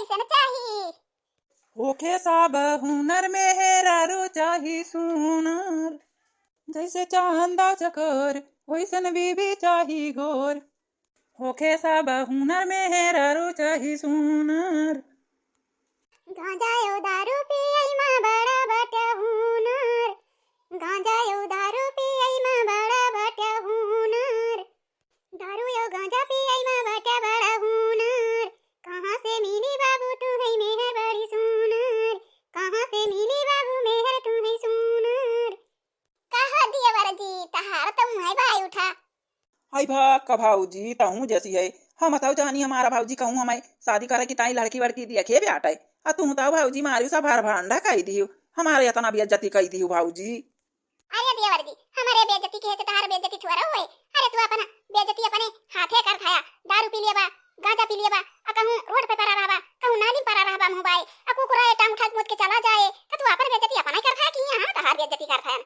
कैसन चाही। होखे सब हुनर में हेरारू चाही सुनर, जैसे चांदा चकोर वैसन बीबी चाही गोर। होखे सब हुनर में हेरारू चाही सुनर। गांजा यो दारू पियई मा बड़ा बटा हुनर, गांजा यो दारू पियई मा बड़ा बटा हुनर, दारू यो गांजा पियई मा बटा बड़ा हुनर। कहाँ से मिली बाबू तू है मेहर बड़ी सुनर, कहाँ से मिली बाबू मेहर तू है सुनर। कहा दिया वरजी तहार तो मुँह भाई उठा। हाय का भाऊजी ताऊ जैसी है। हम बताओ जानी हमारा भाऊजी कहूँ हमें शादी करे की ताई लड़की वड़की देखे भी आटे आ तू ताऊ भाऊजी मारी सा भार भांडा कही दियो हमारे इतना बेइज्जती कही दियो भाऊजी। अरे दिया वरजी हमारे बेइज्जती के है तहार बेइज्जती छुआरा होए। अरे तू अपना बेइज्जती अपने हाथे कर खाया, दारू पी लिया बा, गांजा पी लिया बा, आ कहूं रोड पे पड़ा रहबा, कहूं नाली पड़ा रहबा मुंह बाई, आ कुकुरा एटा उठा मुद के चला जाए तो तू अपन बेइज्जती अपना कर खाया कि हां तहार बेइज्जती कर खाया।